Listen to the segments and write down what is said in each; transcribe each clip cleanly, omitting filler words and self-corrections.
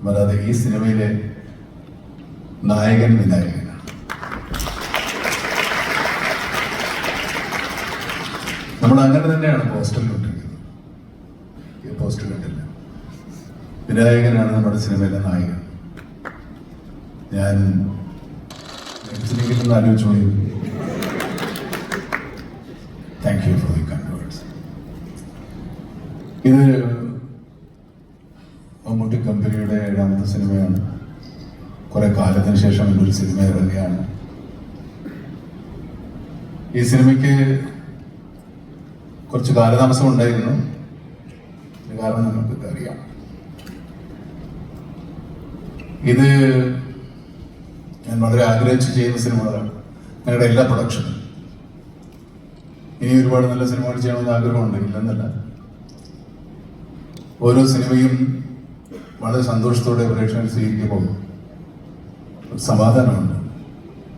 അല്ലാതെ ഈ സിനിമയിലെ നായകൻ വിനായകനാണ്. നമ്മൾ അങ്ങനെ തന്നെയാണ് പോസ്റ്ററിൽ ഇട്ടിരിക്കുന്നത്. ഈ പോസ്റ്റർ കണ്ടില്ല. വിനായകനാണ് നമ്മുടെ സിനിമയിലെ നായകൻ. ഞാൻ നെറ്റിലേക്കൊന്ന് ആലോചിച്ചു പോയി. Thank you for the kind words. ഇത് മമ്മൂട്ടി കമ്പനിയുടെ 7ാമത്തെ സിനിമയാണ്. കുറെ കാലത്തിന് ശേഷം എന്നൊരു സിനിമ ഇറങ്ങുകയാണ്. ഈ സിനിമയ്ക്ക് കുറച്ച് കാലതാമസം ഉണ്ടായിരുന്നു. കാരണം നമുക്കൊക്കെ അറിയാം. ഇത് ഞാൻ വളരെ ആഗ്രഹിച്ച് ചെയ്യുന്ന സിനിമകളാണ്. ഞങ്ങളുടെ എല്ലാ പ്രൊഡക്ഷനും ഇനി ഒരുപാട് നല്ല സിനിമകൾ ചെയ്യണമെന്ന് ആഗ്രഹമുണ്ട്, ഇല്ലെന്നല്ല. ഓരോ സിനിമയും വളരെ സന്തോഷത്തോടെ പ്രേക്ഷകർ സ്വീകരിക്കുമ്പോൾ സമാധാനമുണ്ട്.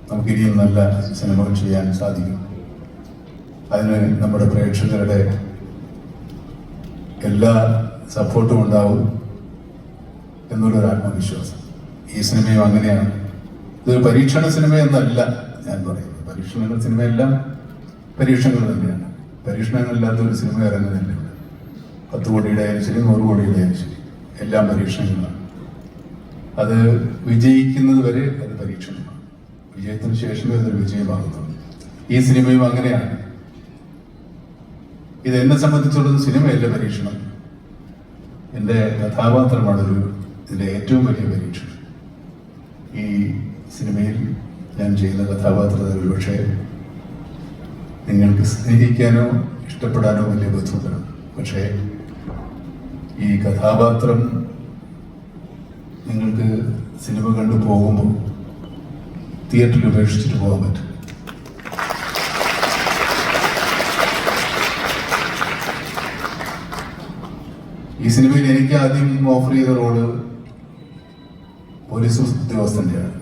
നമുക്കിനിയും നല്ല സിനിമകൾ ചെയ്യാൻ സാധിക്കും. അതിന് നമ്മുടെ പ്രേക്ഷകരുടെ എല്ലാ സപ്പോർട്ടും ഉണ്ടാവും എന്നുള്ളൊരു ആത്മവിശ്വാസം. ഈ സിനിമയും അങ്ങനെയാണ്. ഇതൊരു പരീക്ഷണ സിനിമയെന്നല്ല ഞാൻ പറയുന്നത്. പരീക്ഷണ സിനിമയെല്ലാം പരീക്ഷണങ്ങൾ തന്നെയാണ്. പരീക്ഷണങ്ങളില്ലാത്ത ഒരു സിനിമ ഇറങ്ങുന്നില്ല. 10 കോടിയുടെ ആയാലും ശരി, 100 കോടിയുടെ ആയാലും ശരി, എല്ലാം പരീക്ഷണങ്ങളാണ്. അത് വിജയിക്കുന്നത് വരെ അത് പരീക്ഷണമാണ്. വിജയത്തിന് ശേഷമേ അതൊരു വിജയമാകുന്നുള്ളൂ. ഈ സിനിമയും അങ്ങനെയാണ്. ഇത് എന്നെ സംബന്ധിച്ചുള്ളത് സിനിമയല്ല പരീക്ഷണം. എൻ്റെ കഥാപാത്രമാണ് ഇതിൻ്റെ ഏറ്റവും വലിയ പരീക്ഷണം. ഈ സിനിമയിൽ ഞാൻ ചെയ്യുന്ന കഥാപാത്രത്തെ ഒരുപക്ഷെ നിങ്ങൾക്ക് സ്നേഹിക്കാനോ ഇഷ്ടപ്പെടാനോ വലിയ ബുദ്ധിമുട്ടാണ്. പക്ഷേ ഈ കഥാപാത്രം നിങ്ങൾക്ക് സിനിമ കണ്ടു പോകുമ്പോൾ തിയേറ്ററിൽ ഉപേക്ഷിച്ചിട്ട് പോകാൻ പറ്റും. ഈ സിനിമയിൽ എനിക്ക് ആദ്യം ഓഫർ ചെയ്ത റോള് പോലീസ് ഉദ്യോഗസ്ഥൻ്റെയാണ്.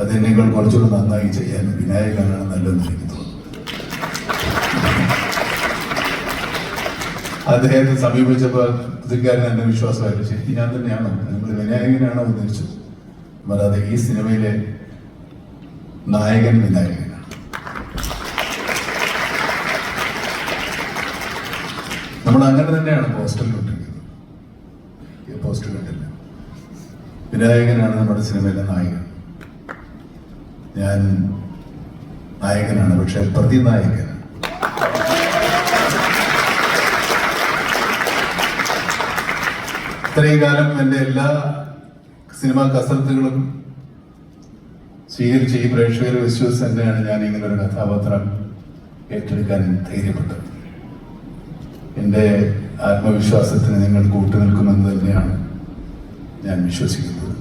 അതെന്നേക്കാൾ കുറച്ചുകൂടെ നന്നായി ചെയ്യാൻ വിനായകനാണ് നല്ലതെന്ന് എനിക്ക് തോന്നുന്നു. അദ്ദേഹത്തെ സമീപിച്ചപ്പോൾ പുതുക്കാരൻ എന്നെ വിശ്വാസമായിരുന്നു. ശരി, ഞാൻ തന്നെയാണോ, നിങ്ങൾ വിനായകനാണോ ഉദ്ദേശിച്ചത്? അല്ലാതെ ഈ സിനിമയിലെ നായകൻ വിനായകനാണ്. നമ്മൾ അങ്ങനെ തന്നെയാണ് പോസ്റ്ററിൽ ഇട്ടിരിക്കുന്നത്. ഈ പോസ്റ്റർ കണ്ടില്ല. വിനായകനാണ് നമ്മുടെ സിനിമയിലെ നായകൻ. ഞാൻ നായകനാണ്, പക്ഷെ പ്രതിനായകനാണ്. ഇത്രയും കാലം എൻ്റെ എല്ലാ സിനിമാ കസരത്തുകളും സ്വീകരിച്ച് ഈ പ്രേക്ഷകരെ വിശ്വസിച്ച് തന്നെയാണ് ഞാൻ ഇങ്ങനെ ഒരു കഥാപാത്രം ഏറ്റെടുക്കാൻ ധൈര്യപ്പെട്ടത്. എൻ്റെ ആത്മവിശ്വാസത്തിന് നിങ്ങൾ കൂട്ടുനിൽക്കുമെന്ന് തന്നെയാണ് ഞാൻ വിശ്വസിക്കുന്നത്.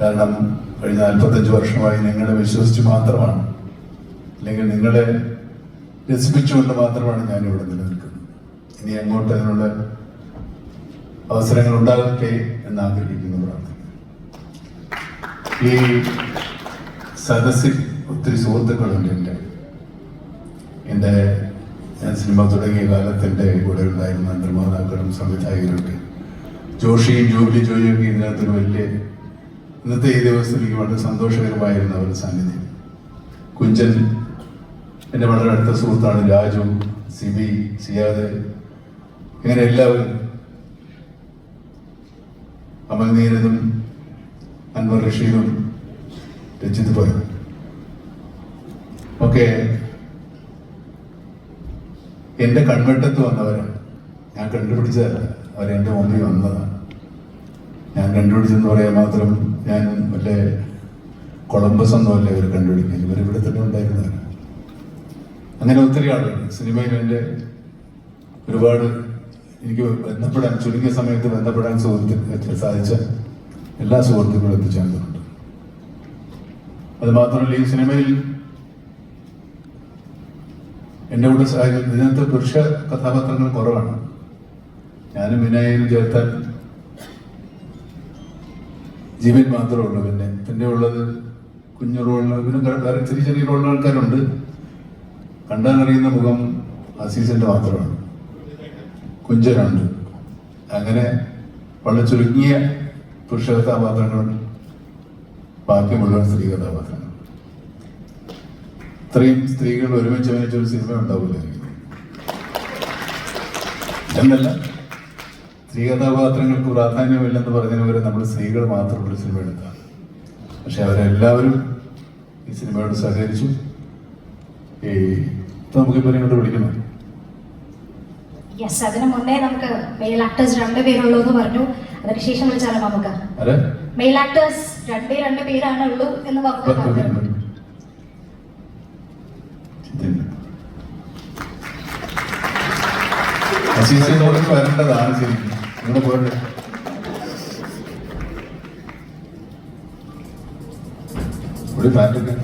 കാരണം കഴിഞ്ഞ 45 വർഷമായി നിങ്ങളെ വിശ്വസിച്ച് മാത്രമാണ്, അല്ലെങ്കിൽ നിങ്ങളെ രസിപ്പിച്ചുകൊണ്ട് മാത്രമാണ് ഞാനിവിടെ നിലനിൽക്കുന്നത്. ഇനി അങ്ങോട്ട് അതിനുള്ള അവസരങ്ങൾ ഉണ്ടാകട്ടെ എന്ന് ആഗ്രഹിക്കുന്നു, പ്രാർത്ഥിക്കുന്നു. ഈ സദസ്സിൽ ഒത്തിരി സുഹൃത്തുക്കളുണ്ട്. എൻ്റെ ഞാൻ സിനിമ തുടങ്ങിയ കാലത്ത് എൻ്റെ കൂടെ ഉണ്ടായിരുന്ന നിർമ്മാതാക്കളും സംവിധായകരൊക്കെ, ജോഷിയും ജോയിയൊക്കെ ഇതിനകത്തൊരു വലിയ, ഇന്നത്തെ ഈ ദിവസത്തിൽ എനിക്ക് വളരെ സന്തോഷകരമായിരുന്ന അവരുടെ സാന്നിധ്യം. കുഞ്ചൻ എൻ്റെ വളരെ അടുത്ത സുഹൃത്താണ്. രാജു, സിബി, സിയാദ്, ഇങ്ങനെ എല്ലാവരും, അമൽ നീരദും അൻവർ റഷീദും രഞ്ജിത് പോലും ഒക്കെ എൻ്റെ കൺവെട്ടത്ത് വന്നവരാണ്. ഞാൻ കണ്ടുപിടിച്ചതല്ല, അവരെൻ്റെ മുമ്പിൽ വന്നതാണ്. ഞാൻ കണ്ടുപിടിച്ചെന്ന് പറയാൻ മാത്രം ഞാൻ വല്ല കൊളംബസ് ഒന്നുമല്ല ഇവർ കണ്ടുപിടിക്കുന്നത്. ഇവരിവിടെ തന്നെ ഉണ്ടായിരുന്നവരാണ്. അങ്ങനെ ഒത്തിരി ആളുകൾ സിനിമയിൽ എൻ്റെ ഒരുപാട് എനിക്ക് ബന്ധപ്പെടാൻ, ചുരുങ്ങിയ സമയത്ത് ബന്ധപ്പെടാൻ സാധിച്ച എല്ലാ സുഹൃത്തുക്കളും എത്തിച്ചേർന്നിട്ടുണ്ട്. അത് മാത്രമല്ല, ഈ സിനിമയിൽ എൻ്റെ കൂടെ ഇതിനകത്ത് പുരുഷ കഥാപാത്രങ്ങൾ കുറവാണ്. ഞാനും വിനായകനും ചേർത്താൽ ജീവൻ മാത്രമേ ഉള്ളൂ. പിന്നെ ഉള്ളത് കുഞ്ഞു റോളിന്, പിന്നെ വേറെ ചെറിയ ചെറിയ റോളിന് ആൾക്കാരുണ്ട്. കണ്ടാൽ അറിയുന്ന മുഖം അസീസിന്റെ മാത്രമാണ്. കുഞ്ചനുണ്ട്. അങ്ങനെ വളരെ ചുരുങ്ങിയ പുരുഷ കഥാപാത്രങ്ങളും ബാക്കി മുഴുവൻ സ്ത്രീ കഥാപാത്രങ്ങൾ. ഇത്രയും സ്ത്രീകൾ ഒരുമിച്ച് അഭിനയിച്ചൊരു സിനിമ ഉണ്ടാവില്ല എന്നല്ല, സ്ത്രീ കഥാപാത്രങ്ങൾക്ക് പ്രാധാന്യമില്ലെന്ന് പറഞ്ഞതിന് നമ്മൾ സ്ത്രീകൾ മാത്രമുള്ള സിനിമ എടുത്താണ്. പക്ഷെ അവരെല്ലാവരും ഈ സിനിമയോട് സഹകരിച്ചു. നമുക്കിപ്പോൾ ഇങ്ങോട്ട് വിളിക്കണം. യെസ്, അതിന് മുന്നേ നമുക്ക് മെയിൽ ആക്ടേഴ്സ് 2 പേരുള്ളൂ എന്ന് പറഞ്ഞു. അതിനുശേഷം വിളിച്ചാലോ നമുക്ക്? മെയിൽ ആക്ടേഴ്സ് 2 പേരാണ് ഉള്ളൂ എന്ന് പറഞ്ഞു. വരേണ്ടതാണ് ശരിക്കും. നിങ്ങൾ പോയിട്ട് ഒരു പാറ്റൊക്കെ